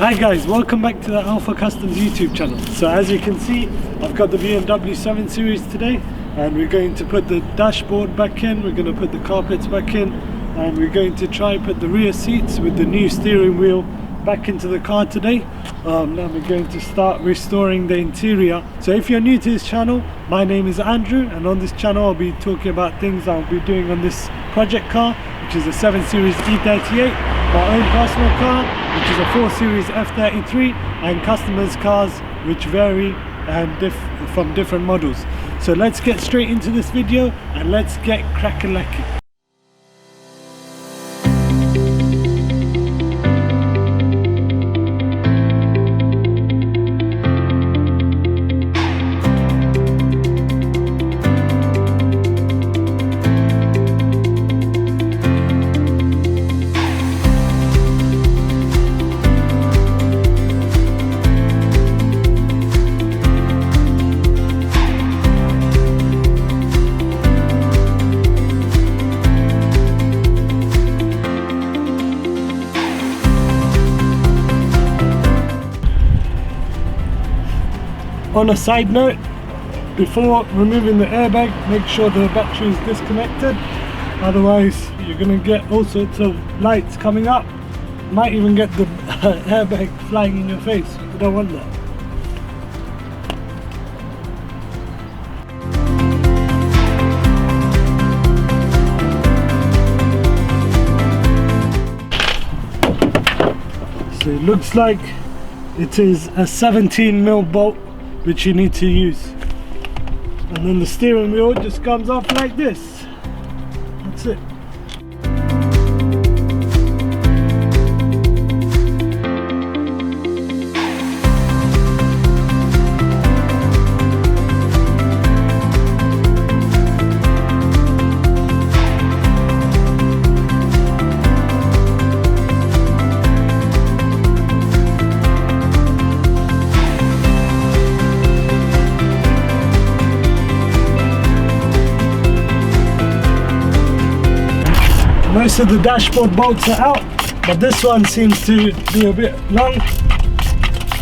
Hi guys, welcome back to the Alpha Customs YouTube channel. So as you can see, I've got the BMW 7 Series today, and we're going to put the dashboard back in, we're going to put the carpets back in, and we're going to try put the rear seats with the new steering wheel back into the car today. Now we're going to start restoring the interior. So if you're new to this channel, my name is Andrew, and on this channel I'll be talking about things I'll be doing on this project car, which is a 7 Series E38, my own personal car, which is a 4 Series F33, and customers' cars which vary and from different models. So let's get straight into this video and let's get crack-a-lacking. On a side note, before removing the airbag, make sure the battery is disconnected, otherwise you're going to get all sorts of lights coming up. Might even get the airbag flying in your face. You don't want that. So it looks like it is a 17mm bolt which you need to use, and then the steering wheel just comes off like this. That's it. Most of the dashboard bolts are out, but this one seems to be a bit long.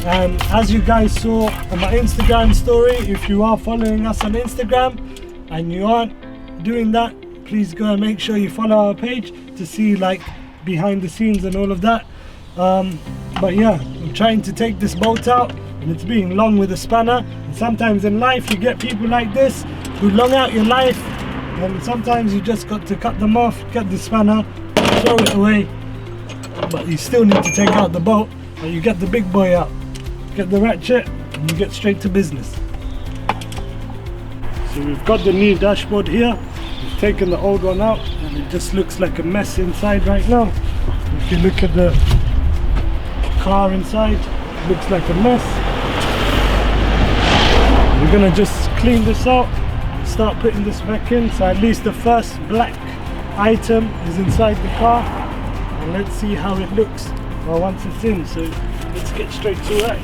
And as you guys saw on my Instagram story, if you are following us on Instagram and you aren't doing that, please go and make sure you follow our page to see like behind the scenes and all of that. But yeah, I'm trying to take this bolt out, and it's being long with a spanner. And sometimes in life you get people like this who long out your life, and sometimes you just got to cut them off, get the spanner, throw it away, but you still need to take out the bolt. But you get the big boy out, get the ratchet, and you get straight to business. So we've got the new dashboard here, we've taken the old one out, and it just looks like a mess inside right now. If you look at the car inside, it looks like a mess. We're gonna just clean this out, start putting this back in, so at least the first black item is inside the car, and let's see how it looks once it's in. So let's get straight to it.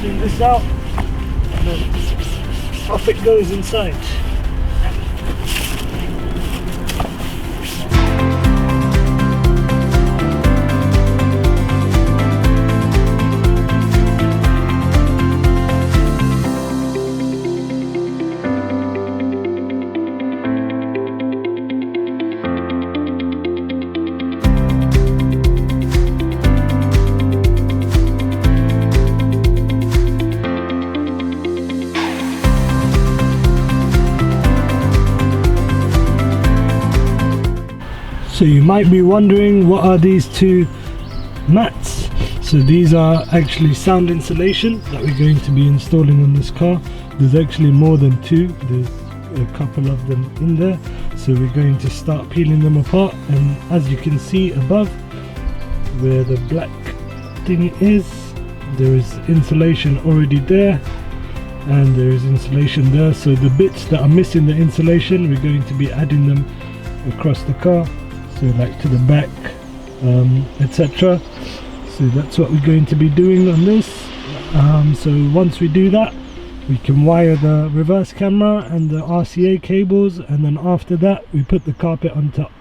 Clean this out, and then off it goes inside. So you might be wondering, what are these two mats? So these are actually sound insulation that we're going to be installing on this car. There's actually more than two, there's a couple of them in there. So we're going to start peeling them apart, and as you can see above where the black thing is, there is insulation already there, and there is insulation there. So the bits that are missing the insulation, we're going to be adding them across the car, so like to the back, etc. So that's what we're going to be doing on this. So once we do that, we can wire the reverse camera and the RCA cables, and then after that we put the carpet on top.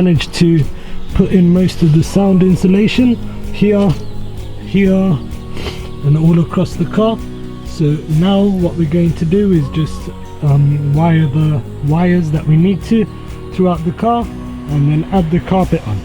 managed to put in most of the sound insulation here, here and all across the car. So now what we're going to do is just wire the wires that we need to throughout the car and then add the carpet on.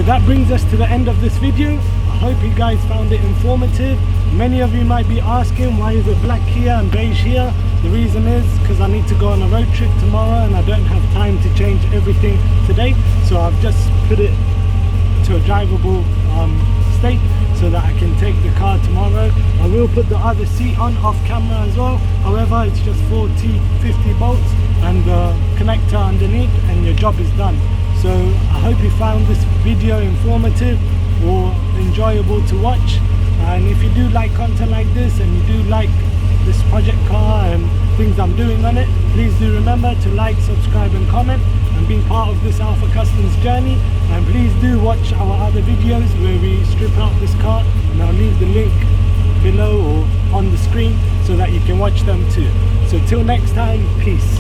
That brings us to the end of this video. I hope you guys found it informative. Many of you might be asking, why is it black here and beige here? The reason is because I need to go on a road trip tomorrow and I don't have time to change everything today, so I've just put it to a drivable state so that I can take the car tomorrow. I will put the other seat on off camera as well, however it's just 40-50 bolts and the connector underneath and your job is done. So I hope you found this video informative or enjoyable to watch, and if you do like content like this and you do like this project car and things I'm doing on it, please do remember to like, subscribe and comment and be part of this Alpha Customs journey. And please do watch our other videos where we strip out this car, and I'll leave the link below or on the screen so that you can watch them too. So till next time, peace.